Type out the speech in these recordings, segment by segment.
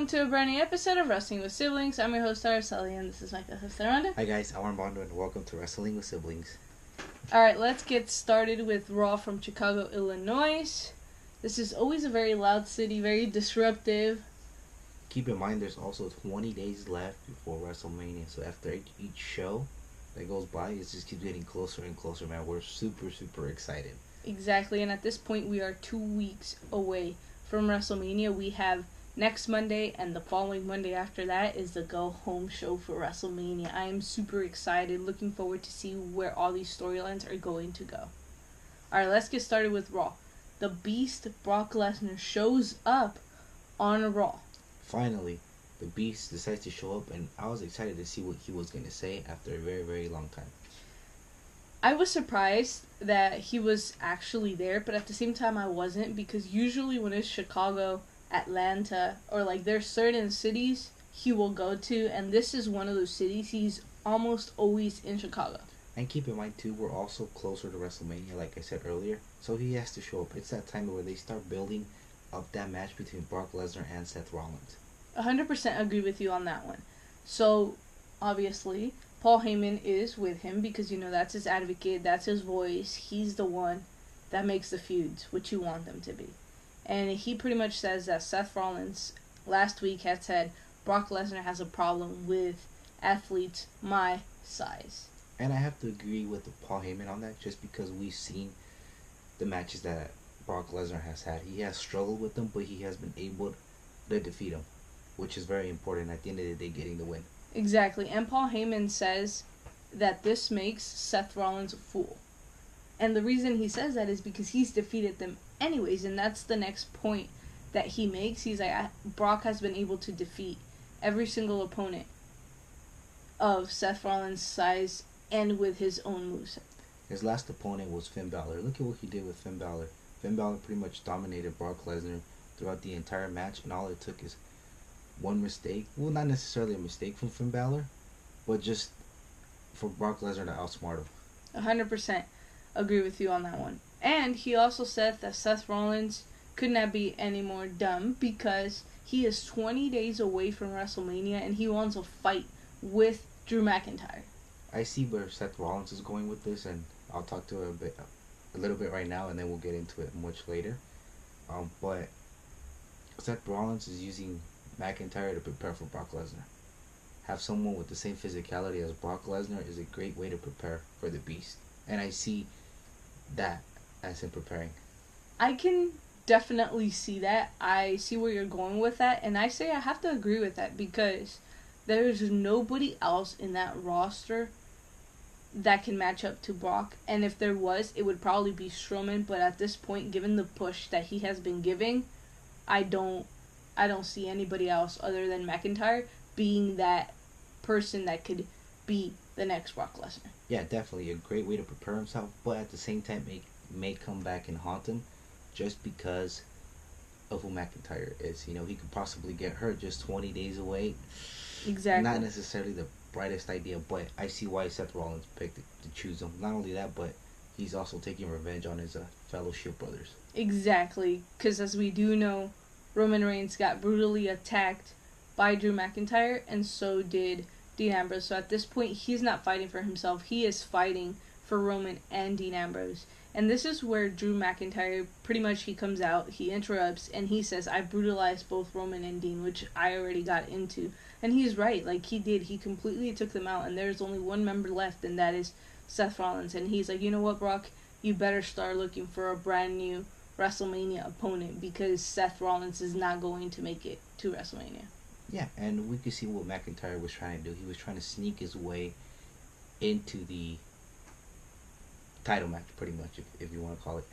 welcome to a brand new episode of Wrestling with Siblings. I'm your host, Araceli, and this is my co-host, Aranda. Hi guys, I'm Armando, and welcome to Wrestling with Siblings. Alright, let's get started with Raw from Chicago, Illinois. This is always a very loud city, very disruptive. Keep in mind, there's also 20 days left before WrestleMania, so after each show that goes by, it just keeps getting closer and closer, man. We're super excited. Exactly, and at this point, we are 2 weeks away from WrestleMania. We have next Monday, and the following Monday after that is the go-home show for WrestleMania. I am super excited, looking forward to see where all these storylines are going to go. Alright, let's get started with Raw. The Beast, Brock Lesnar, shows up on Raw. Finally, the Beast decides to show up, and I was excited to see what he was going to say after a very long time. I was surprised that he was actually there, but at the same time I wasn't, because usually when it's Chicago, Atlanta, or like there's certain cities he will go to, and this is one of those cities. He's almost always in Chicago. And keep in mind too, we're also closer to WrestleMania, like I said earlier, so he has to show up. It's that time where they start building up that match between Brock Lesnar and Seth Rollins. 100% agree with you on that one. So, obviously, Paul Heyman is with him because, you know, that's his advocate, that's his voice. He's the one that makes the feuds, which you want them to be. And he pretty much says that Seth Rollins last week had said Brock Lesnar has a problem with athletes my size. And I have to agree with Paul Heyman on that, just because we've seen the matches that Brock Lesnar has had. He has struggled with them, but he has been able to defeat them, which is very important at the end of the day, getting the win. Exactly. And Paul Heyman says that this makes Seth Rollins a fool. And the reason he says that is because he's defeated them anyways, and that's the next point that he makes. He's like, Brock has been able to defeat every single opponent of Seth Rollins' size and with his own moveset. His last opponent was Finn Balor. Look at what he did with Finn Balor. Finn Balor pretty much dominated Brock Lesnar throughout the entire match, and all it took is one mistake. Well, not necessarily a mistake from Finn Balor, but just for Brock Lesnar to outsmart him. 100% agree with you on that one. And he also said that Seth Rollins could not be any more dumb because he is 20 days away from WrestleMania and he wants a fight with Drew McIntyre. I see where Seth Rollins is going with this, and I'll talk to it a little bit right now, and then we'll get into it much later. But Seth Rollins is using McIntyre to prepare for Brock Lesnar. Have someone with the same physicality as Brock Lesnar is a great way to prepare for the Beast, and I see that as him preparing. I can definitely see that. I see where you're going with that, and I say I have to agree with that because there's nobody else in that roster that can match up to Brock, and if there was, it would probably be Strowman, but at this point, given the push that he has been giving, I don't see anybody else other than McIntyre being that person that could be the next Brock Lesnar. Yeah, definitely a great way to prepare himself, but at the same time may come back and haunt him just because of who McIntyre is. You know, he could possibly get hurt just 20 days away. Exactly. Not necessarily the brightest idea, but I see why Seth Rollins picked to choose him. Not only that, but he's also taking revenge on his fellow Shield brothers. Exactly, because as we do know, Roman Reigns got brutally attacked by Drew McIntyre, and so did Dean Ambrose. So at this point, he's not fighting for himself. He is fighting for Roman and Dean Ambrose. And this is where Drew McIntyre, pretty much he comes out, he interrupts, and he says, I brutalized both Roman and Dean, which I already got into. And he's right, like he did. He completely took them out, and there's only one member left, and that is Seth Rollins. And he's like, you know what, Brock? You better start looking for a brand new WrestleMania opponent because Seth Rollins is not going to make it to WrestleMania. Yeah, and we could see what McIntyre was trying to do. He was trying to sneak his way into the title match, pretty much, if you want to call it.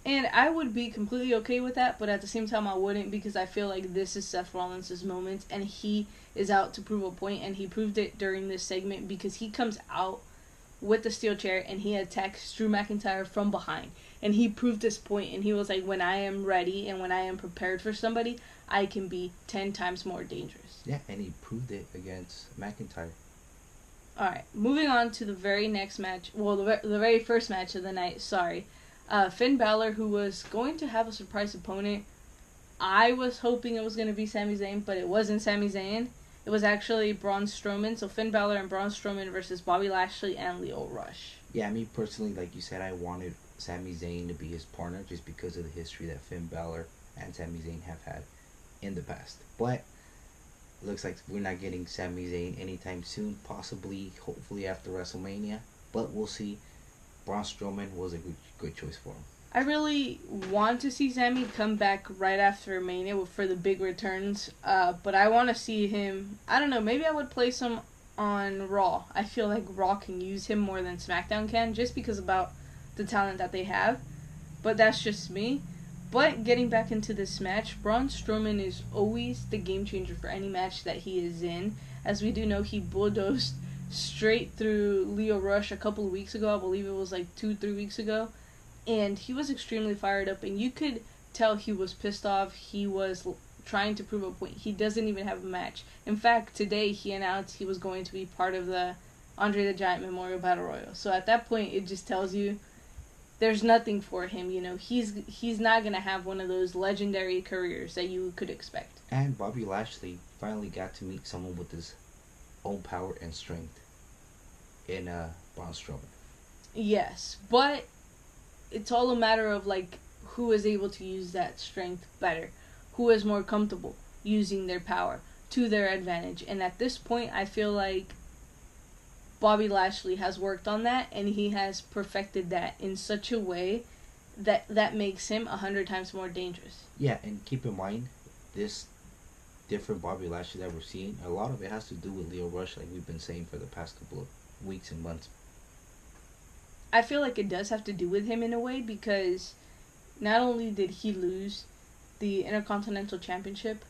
And I would be completely okay with that, but at the same time I wouldn't, because I feel like this is Seth Rollins' moment, and he is out to prove a point, and he proved it during this segment because he comes out with the steel chair and he attacks Drew McIntyre from behind. And he proved this point, and he was like, when I am ready and when I am prepared for somebody, I can be 10 times more dangerous. Yeah, and he proved it against McIntyre. Alright, moving on to the very next match. Well, the very first match of the night, sorry. Finn Balor, who was going to have a surprise opponent, I was hoping it was going to be Sami Zayn, but it wasn't Sami Zayn. It was actually Braun Strowman. So Finn Balor and Braun Strowman versus Bobby Lashley and Lio Rush. Yeah, me personally, like you said, I wanted Sami Zayn to be his partner just because of the history that Finn Balor and Sami Zayn have had in the past. But looks like we're not getting Sami Zayn anytime soon. Possibly, hopefully after WrestleMania. But we'll see. Braun Strowman was a good choice for him. I really want to see Sami come back right after Mania for the big returns. But I want to see him. I don't know. Maybe I would place him on Raw. I feel like Raw can use him more than SmackDown can, just because about the talent that they have. But that's just me. But getting back into this match, Braun Strowman is always the game changer for any match that he is in. As we do know, he bulldozed straight through Lio Rush a couple of weeks ago. I believe it was like 2-3 weeks ago. And he was extremely fired up, and you could tell he was pissed off. He was trying to prove a point. He doesn't even have a match. In fact, today he announced he was going to be part of the Andre the Giant Memorial Battle Royal. So at that point, it just tells you there's nothing for him. You know, he's not going to have one of those legendary careers that you could expect. And Bobby Lashley finally got to meet someone with his own power and strength in Braun Strowman. Yes, but it's all a matter of, like, who is able to use that strength better. Who is more comfortable using their power to their advantage. And at this point, I feel like Bobby Lashley has worked on that, and he has perfected that in such a way that makes him 100 times more dangerous. Yeah, and keep in mind, this different Bobby Lashley that we're seeing, a lot of it has to do with Lio Rush, like we've been saying for the past couple of weeks and months. I feel like it does have to do with him in a way, because not only did he lose the Intercontinental Championship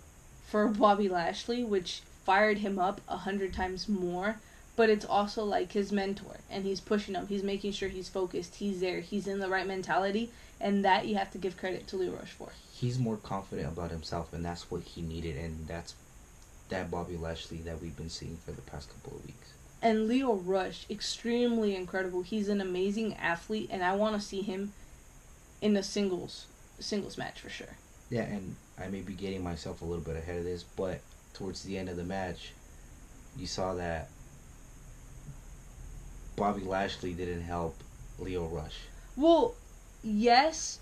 for Bobby Lashley, which fired him up 100 times more, but it's also like his mentor, and he's pushing him, he's making sure he's focused, he's there, he's in the right mentality, and that you have to give credit to Lio Rush for. He's more confident about himself, and that's what he needed, and that's that Bobby Lashley that we've been seeing for the past couple of weeks. And Lio Rush, extremely incredible. He's an amazing athlete, and I want to see him in a singles match for sure. Yeah, and I may be getting myself a little bit ahead of this, but towards the end of the match, you saw that Bobby Lashley didn't help Lio Rush. Well, yes,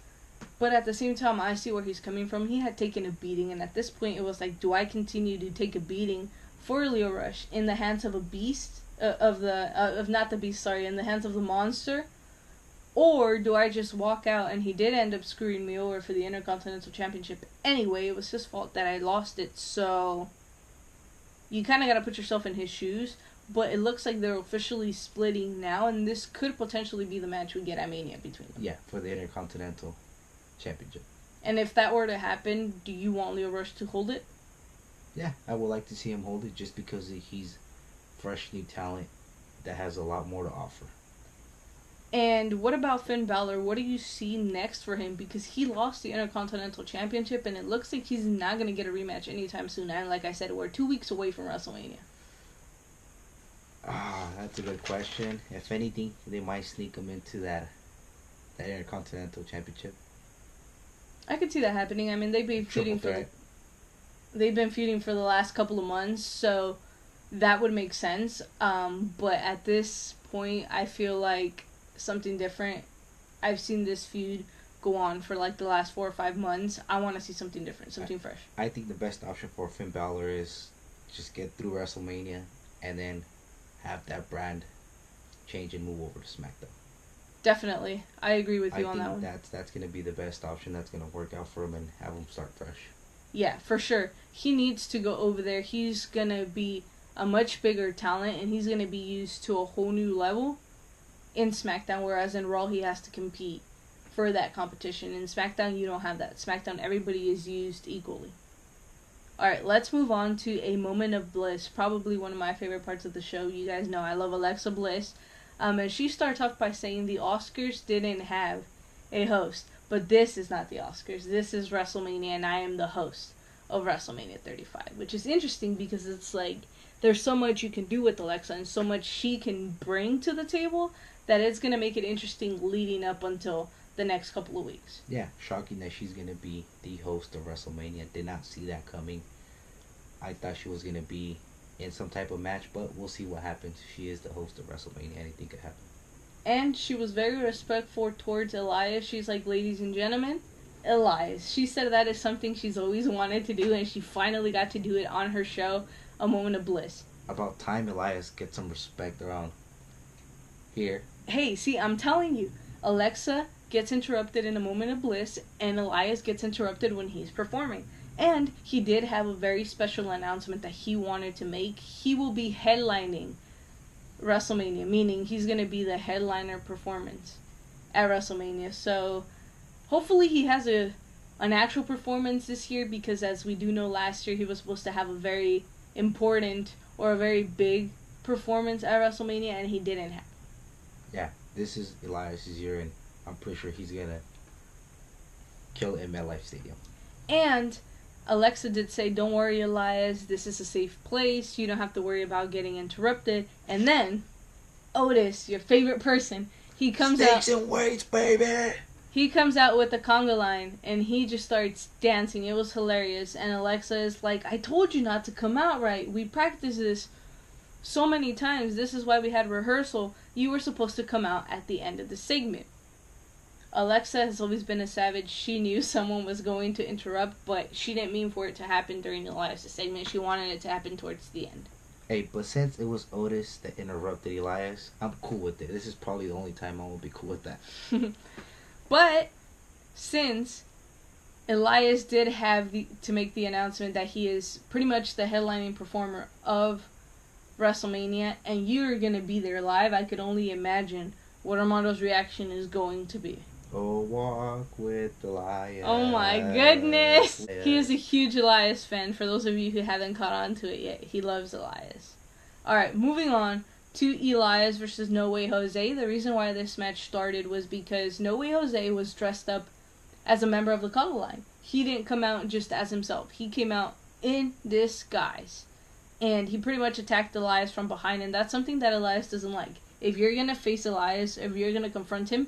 but at the same time, I see where he's coming from. He had taken a beating, and at this point, it was like, do I continue to take a beating for Lio Rush in the hands of a beast? In the hands of the monster, or do I just walk out? And he did end up screwing me over for the Intercontinental Championship anyway. It was his fault that I lost it, so you kind of got to put yourself in his shoes. But it looks like they're officially splitting now, and this could potentially be the match we get at Mania between them. Yeah, for the Intercontinental Championship. And if that were to happen, do you want Lio Rush to hold it? Yeah, I would like to see him hold it, just because he's fresh new talent that has a lot more to offer. And what about Finn Balor? What do you see next for him? Because he lost the Intercontinental Championship, and it looks like he's not going to get a rematch anytime soon. And like I said, we're 2 weeks away from WrestleMania. That's a good question. If anything, they might sneak him into that Intercontinental Championship. I could see that happening. I mean, they've been feuding for the last couple of months, so that would make sense. But at this point, I feel like something different. I've seen this feud go on for like the last 4 or 5 months. I want to see something different, something fresh. I think the best option for Finn Balor is just get through WrestleMania and then have that brand change and move over to SmackDown. Definitely. I agree with you on that one. I think that's going to be the best option. That's going to work out for him and have him start fresh. Yeah, for sure. He needs to go over there. He's going to be a much bigger talent, and he's going to be used to a whole new level in SmackDown, whereas in Raw he has to compete for that competition. In SmackDown, you don't have that. SmackDown, everybody is used equally. Alright, let's move on to a moment of bliss. Probably one of my favorite parts of the show. You guys know I love Alexa Bliss. And she starts off by saying the Oscars didn't have a host. But this is not the Oscars. This is WrestleMania, and I am the host of WrestleMania 35. Which is interesting because it's like there's so much you can do with Alexa and so much she can bring to the table that it's going to make it interesting leading up until the next couple of weeks. Yeah, shocking that she's gonna be the host of WrestleMania. Did not see that coming. I thought she was gonna be in some type of match, but we'll see what happens. She is the host of WrestleMania. Anything could happen. And she was very respectful towards Elias. She's like, ladies and gentlemen, Elias. She said that is something she's always wanted to do, and she finally got to do it on her show, A Moment of Bliss. About time Elias gets some respect around here. Hey, see, I'm telling you, Alexa gets interrupted in A Moment of Bliss, and Elias gets interrupted when he's performing. And he did have a very special announcement that he wanted to make. He will be headlining WrestleMania, meaning he's going to be the headliner performance at WrestleMania. So hopefully he has an actual performance this year, because as we do know, last year he was supposed to have a very important or a very big performance at WrestleMania, and he didn't have. Yeah, this is Elias's year, and I'm pretty sure he's gonna kill it in MetLife Stadium. And Alexa did say, don't worry, Elias, this is a safe place. You don't have to worry about getting interrupted. And then, Otis, your favorite person, he comes Steaks out. and weights, baby! He comes out with the conga line, and he just starts dancing. It was hilarious. And Alexa is like, I told you not to come out right. We practiced this so many times. This is why we had rehearsal. You were supposed to come out at the end of the segment. Alexa has always been a savage. She knew someone was going to interrupt, but she didn't mean for it to happen during Elias' segment. She wanted it to happen towards the end. Hey, but since it was Otis that interrupted Elias, I'm cool with it. This is probably the only time I will be cool with that. But since Elias did have to make the announcement that he is pretty much the headlining performer of WrestleMania, and you're going to be there live, I could only imagine what Armando's reaction is going to be. Oh, walk with Elias. Oh my goodness! Elias. He is a huge Elias fan, for those of you who haven't caught on to it yet. He loves Elias. Alright, moving on to Elias versus No Way Jose. The reason why this match started was because No Way Jose was dressed up as a member of the Conga Line. He didn't come out just as himself. He came out in disguise. And he pretty much attacked Elias from behind, and that's something that Elias doesn't like. If you're going to face Elias, if you're going to confront him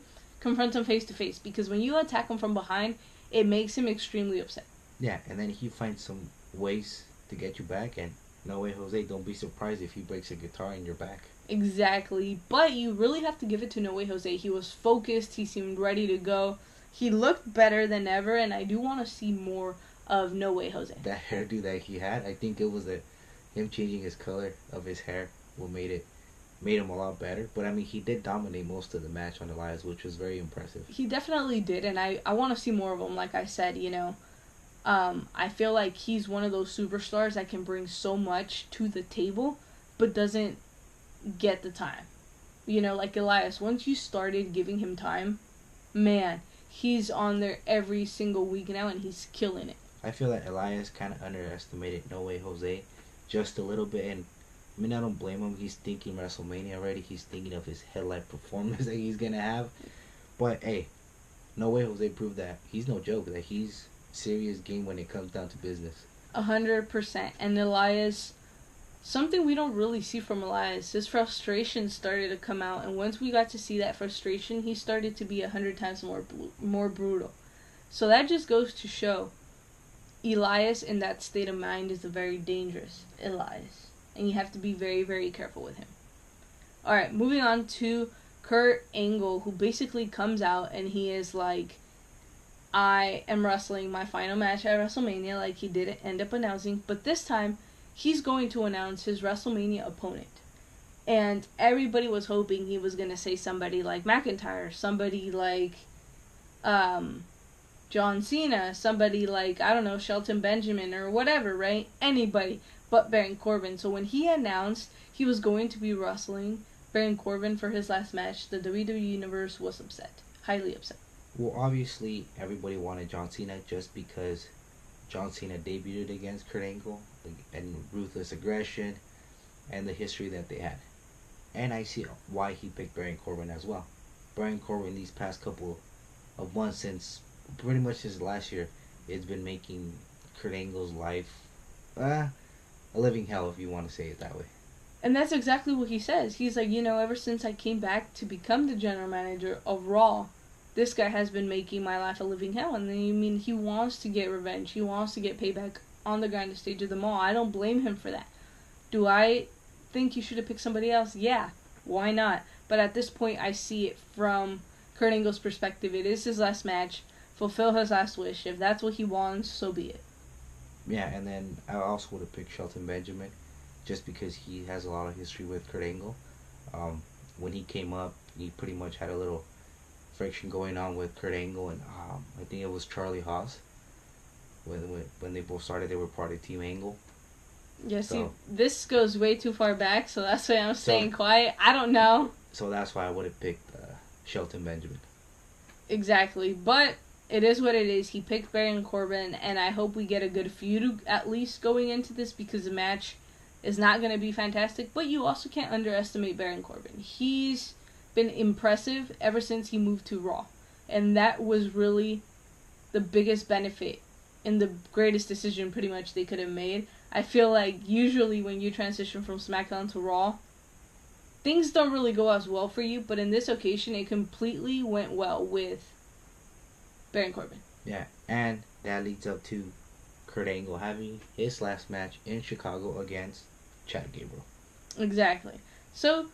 face to face, because when you attack him from behind, it makes him extremely upset. Yeah, and then he finds some ways to get you back, and No Way Jose, don't be surprised if he breaks a guitar in your back. Exactly, but you really have to give it to No Way Jose. He was focused, he seemed ready to go. He looked better than ever, and I do want to see more of No Way Jose. That hairdo that he had, I think it was him changing his color of his hair what made him a lot better. But I mean, he did dominate most of the match on Elias, which was very impressive. He definitely did, and I want to see more of him. Like I said, I feel like he's one of those superstars that can bring so much to the table, but doesn't get the time. Like Elias, once you started giving him time, man, he's on there every single week now, and he's killing it. I feel that Elias kind of underestimated No Way Jose just a little bit, and I mean, I don't blame him. He's thinking WrestleMania already. He's thinking of his headlight performance that he's gonna have. But hey, No Way Jose proved that he's no joke. That he's serious game when it comes down to business. 100%. And Elias, something we don't really see from Elias, his frustration started to come out, and once we got to see that frustration, he started to be 100 times more brutal. So that just goes to show Elias in that state of mind is a very dangerous Elias. And you have to be very, very careful with him. Alright, moving on to Kurt Angle, who basically comes out and he is like, I am wrestling my final match at WrestleMania, like he did end up announcing. But this time, he's going to announce his WrestleMania opponent. And everybody was hoping he was going to say somebody like McIntyre, somebody like John Cena, somebody like, I don't know, Shelton Benjamin or whatever, right? Anybody but Baron Corbin. So when he announced he was going to be wrestling Baron Corbin for his last match, the WWE Universe was upset. Highly upset. Well, obviously, everybody wanted John Cena just because John Cena debuted against Kurt Angle and Ruthless Aggression and the history that they had. And I see why he picked Baron Corbin as well. Baron Corbin, these past couple of months, since pretty much since last year, it's been making Kurt Angle's life a living hell, if you want to say it that way. And that's exactly what he says. He's like, ever since I came back to become the general manager of Raw, this guy has been making my life a living hell. And then, I mean, he wants to get revenge. He wants to get payback on the grinding stage of them all. I don't blame him for that. Do I think you should have picked somebody else? Yeah, why not? But at this point, I see it from Kurt Angle's perspective. It is his last match. Fulfill his last wish. If that's what he wants, so be it. Yeah, and then I also would have picked Shelton Benjamin, just because he has a lot of history with Kurt Angle. When he came up, he pretty much had a little friction going on with Kurt Angle, and I think it was Charlie Haas. When they both started, they were part of Team Angle. Yeah, see, this goes way too far back, so that's why I'm staying quiet. I don't know. So that's why I would have picked Shelton Benjamin. Exactly, but it is what it is. He picked Baron Corbin, and I hope we get a good feud at least going into this, because the match is not going to be fantastic, but you also can't underestimate Baron Corbin. He's been impressive ever since he moved to Raw, and that was really the biggest benefit and the greatest decision pretty much they could have made. I feel like usually when you transition from SmackDown to Raw, things don't really go as well for you, but in this occasion, it completely went well with Baron Corbin. Yeah, and that leads up to Kurt Angle having his last match in Chicago against Chad Gable. Exactly. So,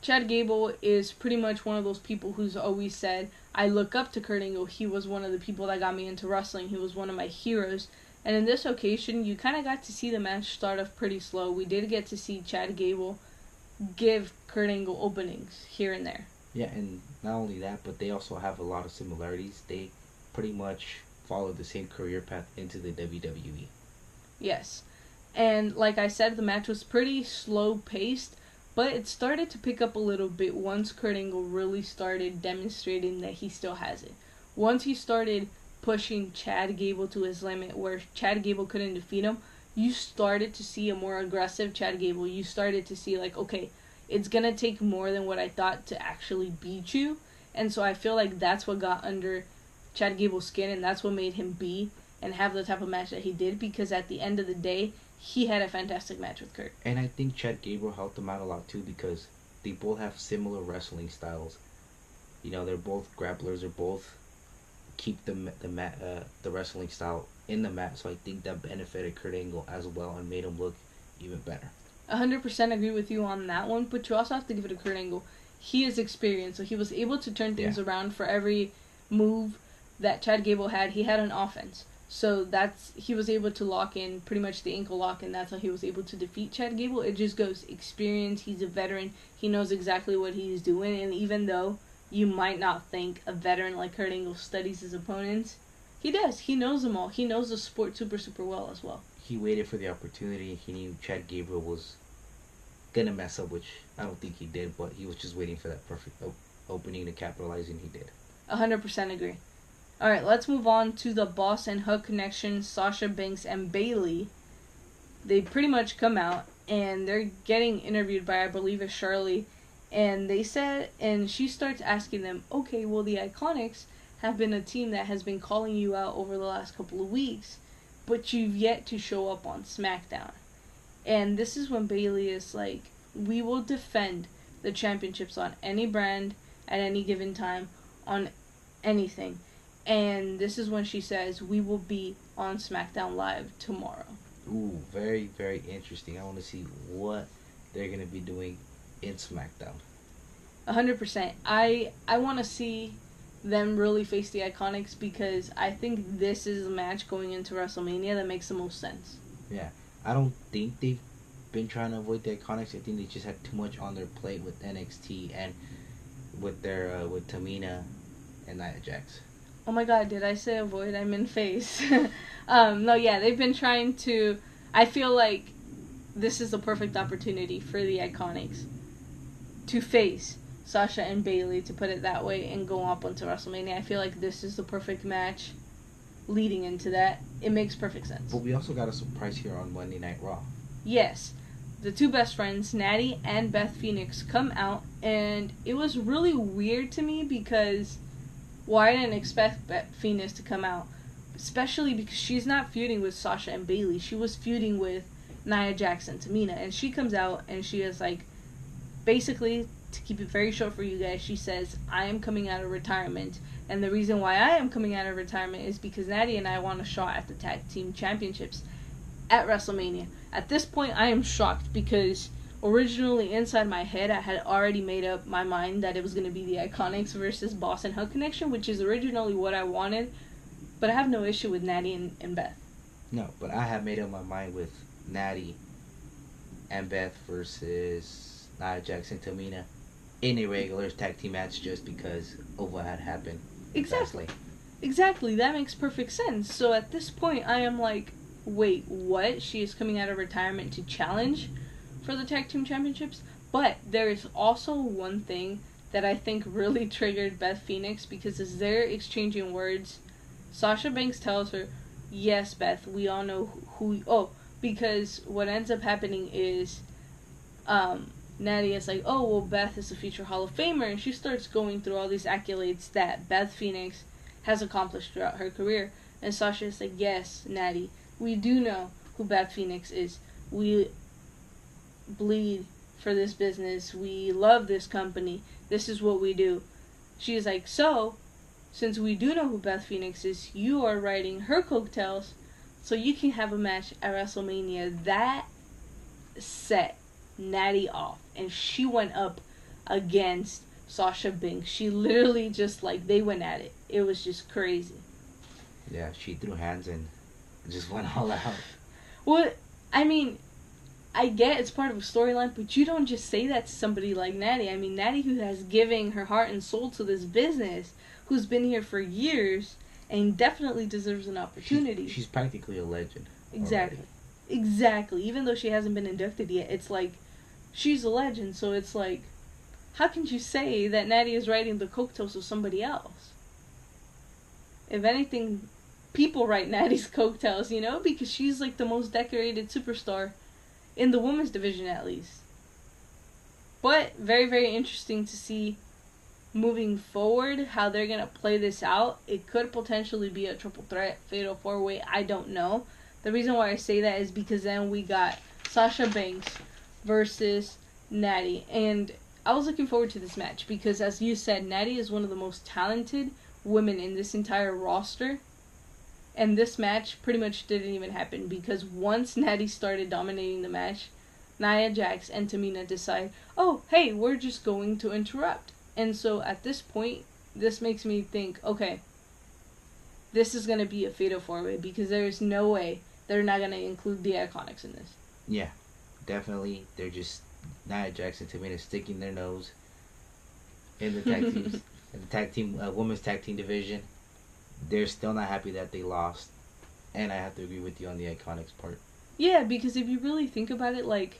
Chad Gable is pretty much one of those people who's always said, I look up to Kurt Angle. He was one of the people that got me into wrestling. He was one of my heroes. And in this occasion, you kind of got to see the match start off pretty slow. We did get to see Chad Gable give Kurt Angle openings here and there. Yeah, and not only that, but they also have a lot of similarities. They pretty much followed the same career path into the WWE. Yes. And like I said, the match was pretty slow paced, but it started to pick up a little bit once Kurt Angle really started demonstrating that he still has it. Once he started pushing Chad Gable to his limit where Chad Gable couldn't defeat him, you started to see a more aggressive Chad Gable. You started to see like, okay, it's going to take more than what I thought to actually beat you. And so I feel like that's what got under Chad Gable's skin, and that's what made him be and have the type of match that he did, because at the end of the day, he had a fantastic match with Kurt. And I think Chad Gable helped him out a lot too, because they both have similar wrestling styles. You know, they're both grapplers. They're both keep the wrestling style in the mat. So I think that benefited Kurt Angle as well and made him look even better. 100% agree with you on that one, but you also have to give it to Kurt Angle. He is experienced, so he was able to turn things around for every move that Chad Gable had. He had an offense. So he was able to lock in pretty much the ankle lock, and that's how he was able to defeat Chad Gable. It just goes experience. He's a veteran. He knows exactly what he's doing, and even though you might not think a veteran like Kurt Angle studies his opponents, he does. He knows them all. He knows the sport super, super well as well. He waited for the opportunity. He knew Chad Gable was going to mess up, which I don't think he did, but he was just waiting for that perfect opening to capitalize, and he did. 100% agree. Alright, let's move on to the Boss and Hook connection, Sasha Banks and Bayley. They pretty much come out, and they're getting interviewed by, I believe, it's Charlie. And they said, and she starts asking them, okay, well, the Iconics have been a team that has been calling you out over the last couple of weeks, but you've yet to show up on SmackDown. And this is when Bayley is like, we will defend the championships on any brand at any given time on anything. And this is when she says, we will be on SmackDown Live tomorrow. Ooh, very, very interesting. I want to see what they're going to be doing in SmackDown. 100%. I want to see them really face the Iconics, because I think this is a match going into WrestleMania that makes the most sense. Yeah. I don't think they've been trying to avoid the Iconics. I think they just had too much on their plate with NXT and with their with Tamina and Nia Jax. Oh my god, did I say avoid? I meant face. No, yeah, they've been trying to... I feel like this is the perfect opportunity for the Iconics to face Sasha and Bayley, to put it that way, and go up onto WrestleMania. I feel like this is the perfect match leading into that. It makes perfect sense. But we also got a surprise here on Monday Night Raw. Yes. The two best friends, Natty and Beth Phoenix, come out, and it was really weird to me because... Well, I didn't expect Beth Phoenix to come out, especially because she's not feuding with Sasha and Bayley. She was feuding with Nia Jax and Tamina, and she comes out and she is like, basically to keep it very short for you guys, she says, I am coming out of retirement. And the reason why I am coming out of retirement is because Natty and I want a shot at the tag team championships at WrestleMania. At this point, I am shocked because originally inside my head, I had already made up my mind that it was going to be the Iconics versus Boss and Hug Connection, which is originally what I wanted. But I have no issue with Natty and Beth. No, but I have made up my mind with Natty and Beth versus Nia Jax and Tamina in a regular tag team match just because of what had happened. Exactly. Exactly. That makes perfect sense. So at this point, I am like, wait, what? She is coming out of retirement to challenge for the tag team championships? But there is also one thing that I think really triggered Beth Phoenix, because as they're exchanging words, Sasha Banks tells her, yes, Beth, we all know who... Oh, because what ends up happening is Natty is like, oh, well, Beth is a future Hall of Famer, and she starts going through all these accolades that Beth Phoenix has accomplished throughout her career. And Sasha is like, yes, Natty, we do know who Beth Phoenix is. We bleed for this business. We love this company. This is what we do. She is like, so, since we do know who Beth Phoenix is, you are riding her coattails so you can have a match at WrestleMania. That set Natty off, and she went up against Sasha Banks. She literally just, like, they went at it. It was just crazy. Yeah, she threw hands and just went all out. Well, I mean, I get it's part of a storyline, but you don't just say that to somebody like Natty. I mean, Natty, who has given her heart and soul to this business, who's been here for years, and definitely deserves an opportunity. She's practically a legend. Exactly. Already. Exactly. Even though she hasn't been inducted yet, it's like, she's a legend, so it's like, how can you say that Natty is riding the coattails of somebody else? If anything, people ride Natty's coattails, you know, because she's like the most decorated superstar in the women's division, at least. But very, very interesting to see moving forward how they're gonna play this out. It could potentially be a triple threat, fatal 4-way. I don't know. The reason why I say that is because then we got Sasha Banks versus Natty, and I was looking forward to this match because, as you said, Natty is one of the most talented women in this entire roster. And this match pretty much didn't even happen because once Natty started dominating the match, Nia Jax and Tamina decide, oh, hey, we're just going to interrupt. And so at this point, this makes me think, okay, this is going to be a fatal 4-way because there is no way they're not going to include the Iconics in this. Yeah, definitely. They're just Nia Jax and Tamina sticking their nose in the tag teams, in the tag team, women's tag team division. They're still not happy that they lost, and I have to agree with you on the Iconics part. Yeah, because if you really think about it, like,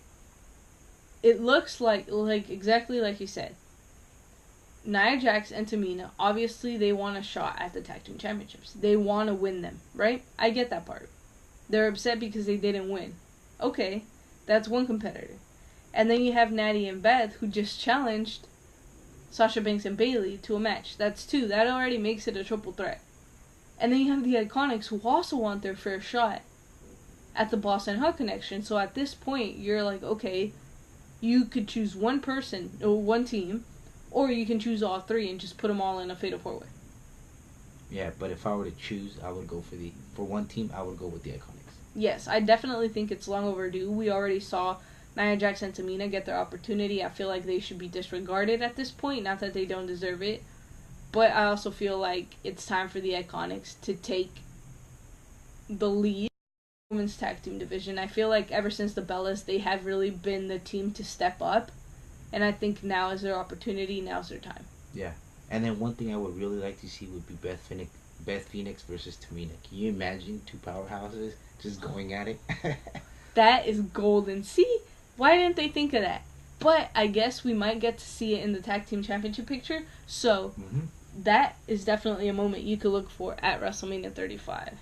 it looks like exactly like you said. Nia Jax and Tamina, obviously they want a shot at the tag team championships. They want to win them, right? I get that part. They're upset because they didn't win. Okay, that's one competitor. And then you have Natty and Beth, who just challenged Sasha Banks and Bayley to a match. That's two. That already makes it a triple threat. And then you have the Iconics, who also want their fair shot at the Boss and Hug Connection. So at this point, you're like, okay, you could choose one person, or one team, or you can choose all three and just put them all in a fatal 4-way. Yeah, but if I were to choose, I would go for one team, I would go with the Iconics. Yes, I definitely think it's long overdue. We already saw Nia Jax and Tamina get their opportunity. I feel like they should be disregarded at this point. Not that they don't deserve it. But I also feel like it's time for the Iconics to take the lead in the women's tag team division. I feel like ever since the Bellas, they have really been the team to step up. And I think now is their opportunity. Now's their time. Yeah. And then one thing I would really like to see would be Beth Phoenix versus Tamina. Can you imagine two powerhouses just going at it? That is golden. See? Why didn't they think of that? But I guess we might get to see it in the tag team championship picture. So that is definitely a moment you could look for at WrestleMania 35.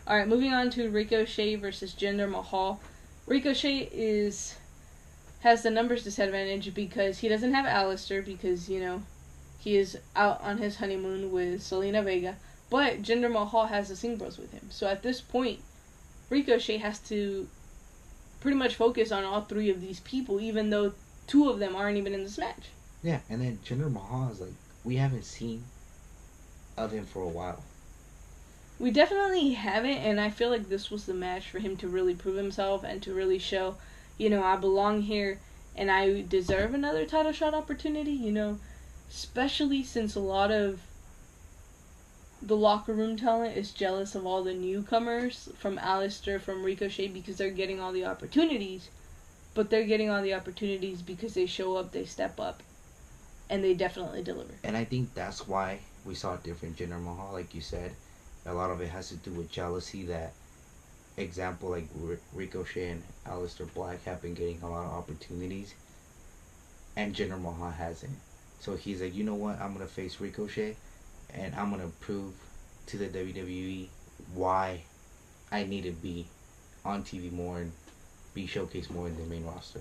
Alright, moving on to Ricochet versus Jinder Mahal. Ricochet has the numbers disadvantage because he doesn't have Alistair because, you know, he is out on his honeymoon with Selena Vega. But Jinder Mahal has the Singh Bros with him. So at this point, Ricochet has to pretty much focus on all three of these people, even though two of them aren't even in this match. Yeah, and then Jinder Mahal is like, we haven't seen of him for a while. We definitely haven't, and I feel like this was the match for him to really prove himself and to really show, I belong here and I deserve another title shot opportunity, especially since a lot of the locker room talent is jealous of all the newcomers from Alistair, from Ricochet, because they're getting all the opportunities, but they're getting all the opportunities because they show up, they step up, and they definitely deliver. And I think that's why we saw a different Jinder Mahal, like you said. A lot of it has to do with jealousy. That example, like Ricochet and Aleister Black have been getting a lot of opportunities, and Jinder Mahal hasn't. So he's like, you know what? I'm gonna face Ricochet, and I'm gonna prove to the WWE why I need to be on TV more and be showcased more in the main roster.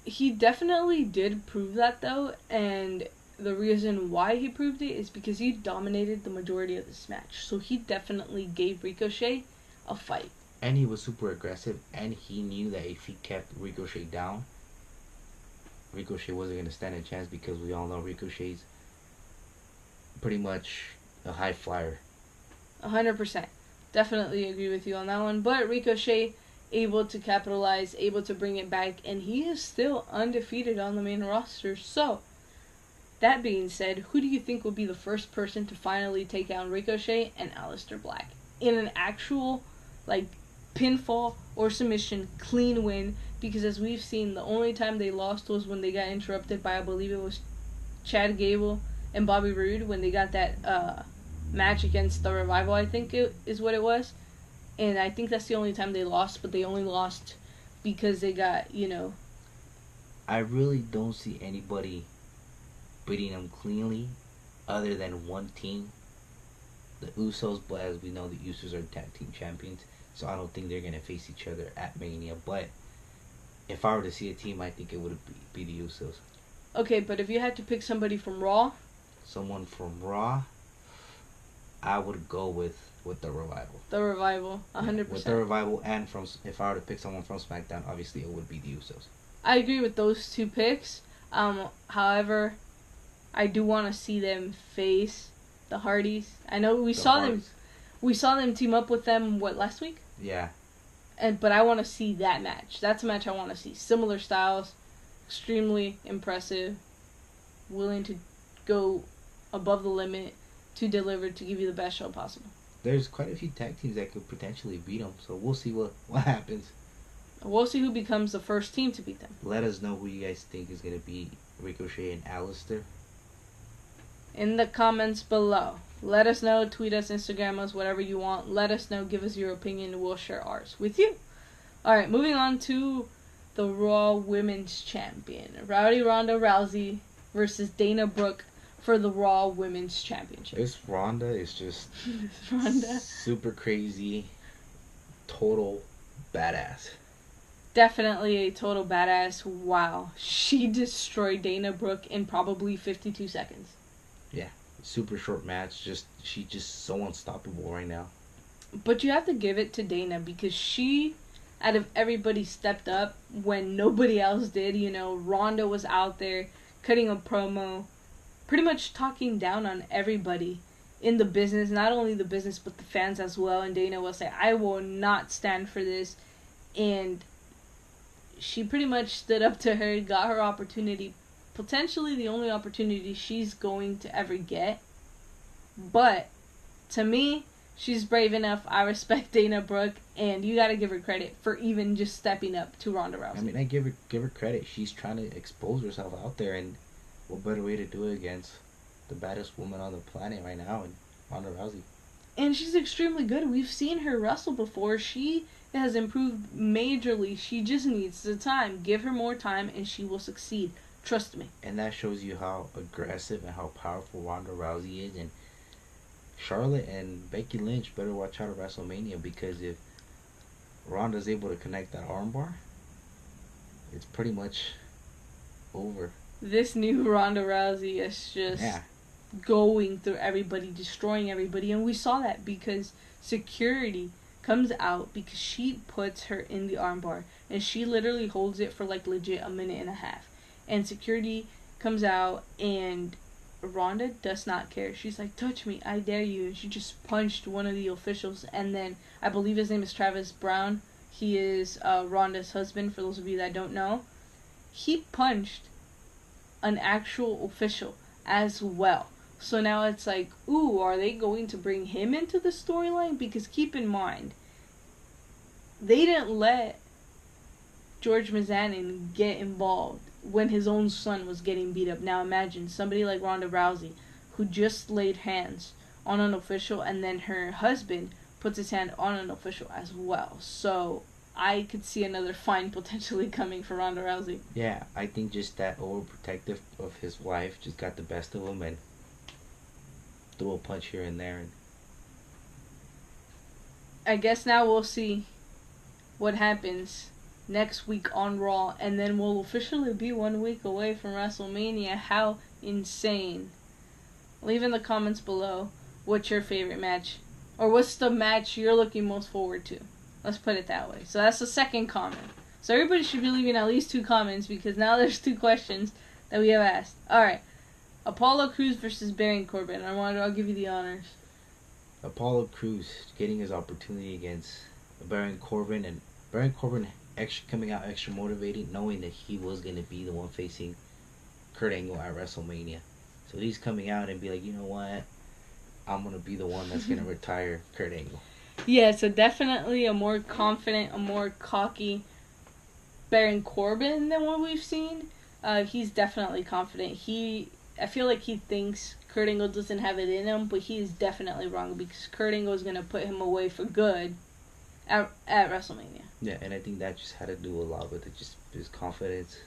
He definitely did prove that, though, and the reason why he proved it is because he dominated the majority of this match. So he definitely gave Ricochet a fight. And he was super aggressive, and he knew that if he kept Ricochet down, Ricochet wasn't going to stand a chance, because we all know Ricochet's pretty much a high flyer. 100%. Definitely agree with you on that one. But Ricochet able to capitalize, able to bring it back, and he is still undefeated on the main roster. So, that being said, who do you think will be the first person to finally take down Ricochet and Aleister Black in an actual, pinfall or submission, clean win? Because as we've seen, the only time they lost was when they got interrupted by, I believe it was Chad Gable and Bobby Roode, when they got that match against the Revival, I think it is what it was. And I think that's the only time they lost, but they only lost because they got, I really don't see anybody beating them cleanly other than one team, the Usos. But as we know, the Usos are tag team champions, so I don't think they're going to face each other at Mania. But if I were to see a team, I think it would be the Usos. Okay, but if you had to pick somebody from Raw? Someone from Raw, I would go with the Revival. The Revival, 100%. With the Revival, and if I were to pick someone from SmackDown, obviously it would be the Usos. I agree with those two picks. However, I do want to see them face the Hardys. I know we saw them team up with them last week? Yeah. But I want to see that match. That's a match I want to see. Similar styles, extremely impressive, willing to go above the limit to deliver, to give you the best show possible. There's quite a few tag teams that could potentially beat them, so we'll see what happens. We'll see who becomes the first team to beat them. Let us know who you guys think is going to beat Ricochet and Aleister in the comments below. Let us know, tweet us, Instagram us, whatever you want. Let us know, give us your opinion, and we'll share ours with you. Alright, moving on to the Raw Women's Champion. Rowdy Ronda Rousey versus Dana Brooke for the Raw Women's Championship. This Ronda is just Ronda. Super crazy, total badass. Definitely a total badass. Wow. She destroyed Dana Brooke in probably 52 seconds. Yeah. Super short match. She's just so unstoppable right now. But you have to give it to Dana, because she, out of everybody, stepped up when nobody else did. Ronda was out there cutting a promo, pretty much talking down on everybody in the business, not only the business but the fans as well. And Dana will say, I will not stand for this. And she pretty much stood up to her, got her opportunity, potentially the only opportunity she's going to ever get. But to me, she's brave enough. I respect Dana Brooke, and you gotta give her credit for even just stepping up to Ronda Rousey. I mean, I give her credit. She's trying to expose herself out there, and what better way to do it against the baddest woman on the planet right now, and Ronda Rousey. And she's extremely good. We've seen her wrestle before. She has improved majorly. She just needs the time. Give her more time, and she will succeed. Trust me. And that shows you how aggressive and how powerful Ronda Rousey is. And Charlotte and Becky Lynch better watch out at WrestleMania, because if Ronda's able to connect that armbar, it's pretty much over. This new Ronda Rousey is just going through everybody, destroying everybody. And we saw that because security comes out because she puts her in the armbar. And she literally holds it for legit a minute and a half. And security comes out, and Ronda does not care. She's like, touch me, I dare you. And she just punched one of the officials. And then, I believe his name is Travis Brown. He is Ronda's husband, for those of you that don't know. He punched an actual official as well. So now it's like, ooh, are they going to bring him into the storyline? Because keep in mind, they didn't let George Mizanin get involved when his own son was getting beat up. Now imagine somebody like Ronda Rousey, who just laid hands on an official, and then her husband puts his hand on an official as well. So I could see another fine potentially coming for Ronda Rousey. Yeah, I think just that overprotective of his wife just got the best of him and threw a punch here and there. And I guess now we'll see what happens next week on Raw, and then we'll officially be 1 week away from WrestleMania. How insane. Leave in the comments below what's your favorite match, or what's the match you're looking most forward to. Let's put it that way. So that's the second comment. So everybody should be leaving at least 2 comments, because now there's 2 questions that we have asked. Alright. Apollo Crews versus Baron Corbin. I'll give you the honors. Apollo Crews getting his opportunity against Baron Corbin, and Baron Corbin coming out extra motivated, knowing that he was going to be the one facing Kurt Angle at WrestleMania. So he's coming out and be like, you know what? I'm going to be the one that's going to retire Kurt Angle. Yeah, so definitely a more confident, a more cocky Baron Corbin than what we've seen. He's definitely confident. I feel like he thinks Kurt Angle doesn't have it in him, but he is definitely wrong, because Kurt Angle is going to put him away for good at WrestleMania. Yeah, and I think that just had to do a lot with it. Just his confidence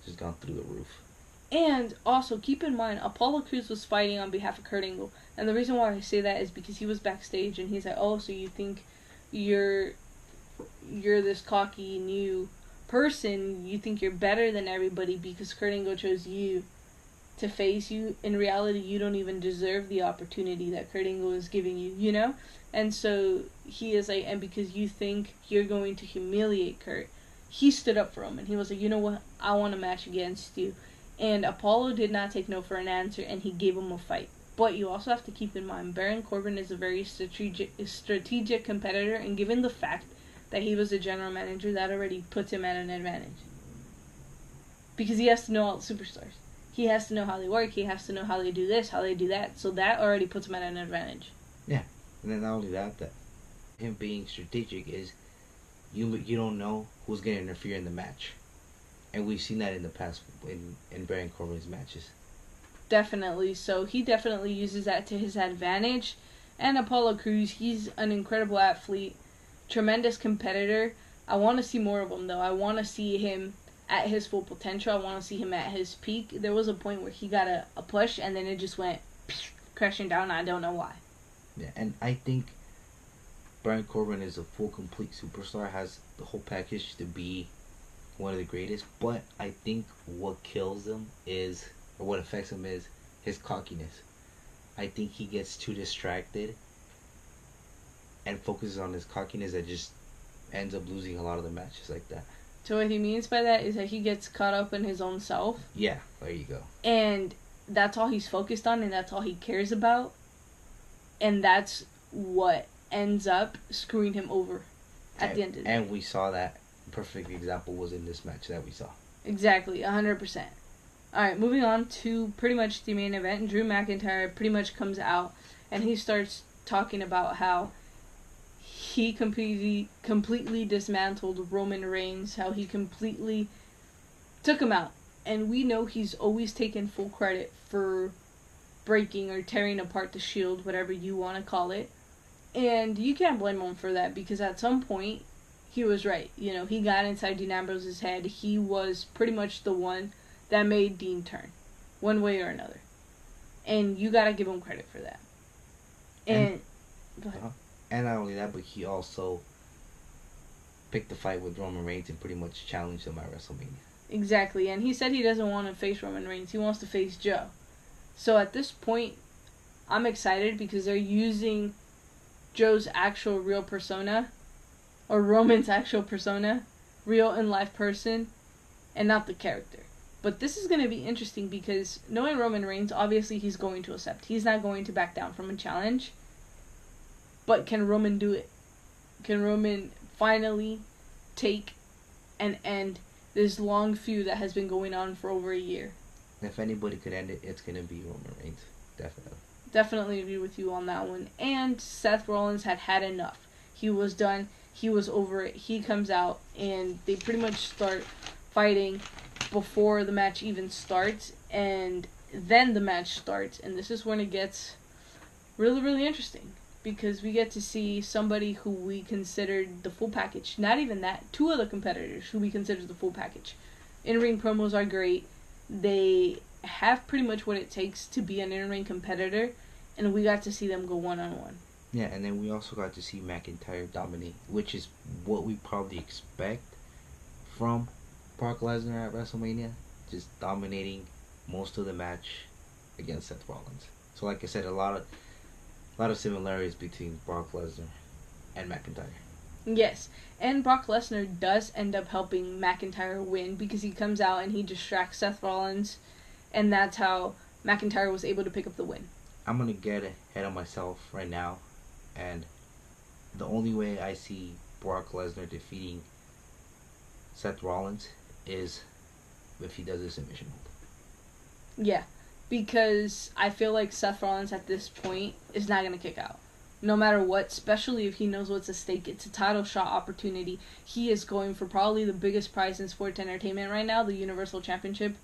just gone through the roof. And also, keep in mind, Apollo Crews was fighting on behalf of Kurt Angle. And the reason why I say that is because he was backstage, and he's like, oh, so you think you're this cocky new person, you think you're better than everybody because Kurt Angle chose you to face you. In reality, you don't even deserve the opportunity that Kurt Angle is giving you, you know? And so he is like, and because you think you're going to humiliate Kurt, he stood up for him, and he was like, you know what, I want a match against you. And Apollo did not take no for an answer, and he gave him a fight. But you also have to keep in mind, Baron Corbin is a very strategic competitor, and given the fact that he was a general manager, that already puts him at an advantage. Because he has to know all the superstars. He has to know how they work, he has to know how they do this, how they do that. So that already puts him at an advantage. Yeah, and then not only that him being strategic is you don't know who's going to interfere in the match. And we've seen that in the past in Baron Corbin's matches. Definitely. So he definitely uses that to his advantage. And Apollo Crews, he's an incredible athlete, tremendous competitor. I want to see more of him, though. I want to see him at his full potential. I want to see him at his peak. There was a point where he got a push, and then it just went crashing down. I don't know why. Yeah, and I think Baron Corbin is a full, complete superstar, has the whole package to be one of the greatest, but I think what kills him is, or what affects him is, his cockiness. I think he gets too distracted and focuses on his cockiness that just ends up losing a lot of the matches like that. So what he means by that is that he gets caught up in his own self. Yeah, there you go. And that's all he's focused on, and that's all he cares about. And that's what ends up screwing him over at the end of the day. And we saw that. Perfect example was in this match that we saw. Exactly, 100%. Alright, moving on to pretty much the main event. Drew McIntyre pretty much comes out, and he starts talking about how he completely dismantled Roman Reigns, how he completely took him out. And we know he's always taken full credit for breaking or tearing apart the Shield, whatever you want to call it. And you can't blame him for that, because at some point, he was right. You know, he got inside Dean Ambrose's head. He was pretty much the one that made Dean turn, one way or another. And you gotta give him credit for that. And go ahead. And not only that, but he also picked the fight with Roman Reigns and pretty much challenged him at WrestleMania. Exactly, and he said he doesn't want to face Roman Reigns. He wants to face Joe. So at this point, I'm excited because they're using Joe's actual real persona, or Roman's actual persona, real in life person, and not the character. But this is going to be interesting because knowing Roman Reigns, obviously he's going to accept. He's not going to back down from a challenge. But can Roman do it? Can Roman finally take and end this long feud that has been going on for over a year? If anybody could end it, it's going to be Roman Reigns. Definitely. Definitely agree with you on that one. And Seth Rollins had enough. He was done. He was over it. He comes out and they pretty much start fighting before the match even starts. And then the match starts. And this is when it gets really, really interesting. Because we get to see somebody who we considered the full package. Not even that. Two other competitors who we considered the full package. In-ring promos are great. They have pretty much what it takes to be an in-ring competitor. And we got to see them go one-on-one. Yeah, and then we also got to see McIntyre dominate, which is what we probably expect from Brock Lesnar at WrestleMania. Just dominating most of the match against Seth Rollins. So like I said, a lot of similarities between Brock Lesnar and McIntyre. Yes, and Brock Lesnar does end up helping McIntyre win because he comes out and he distracts Seth Rollins, and that's how McIntyre was able to pick up the win. I'm going to get ahead of myself right now, and the only way I see Brock Lesnar defeating Seth Rollins is if he does a submission hold. Yeah, because I feel like Seth Rollins at this point is not going to kick out. No matter what, especially if he knows what's at stake. It's a title shot opportunity. He is going for probably the biggest prize in sports entertainment right now, the Universal Championship.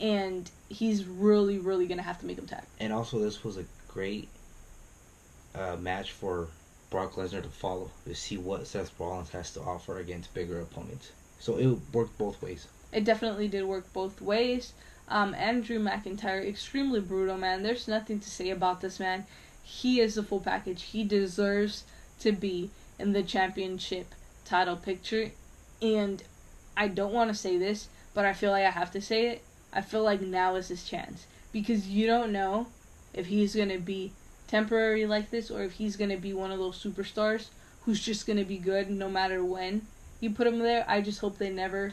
And he's really, really going to have to make him tap. And also, this was a great match for Brock Lesnar to follow, to see what Seth Rollins has to offer against bigger opponents. So it worked both ways. It definitely did work both ways. Andrew McIntyre, extremely brutal, man. There's nothing to say about this man. He is the full package. He deserves to be in the championship title picture. And I don't want to say this, but I feel like I have to say it. I feel like now is his chance. Because you don't know if he's going to be temporary like this or if he's going to be one of those superstars who's just going to be good no matter when you put him there. I just hope they never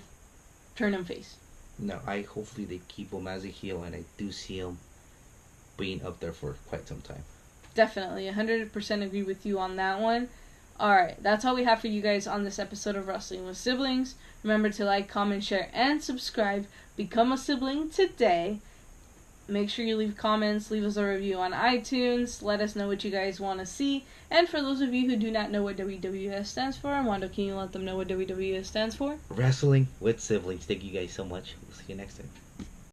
turn him face. No, hopefully they keep him as a heel, and I do see him being up there for quite some time. Definitely, 100% agree with you on that one. Alright, that's all we have for you guys on this episode of Wrestling with Siblings. Remember to like, comment, share, and subscribe. Become a sibling today. Make sure you leave comments, leave us a review on iTunes. Let us know what you guys want to see. And for those of you who do not know what WWS stands for, Armando, can you let them know what WWS stands for? Wrestling with Siblings. Thank you guys so much. We'll see you next time.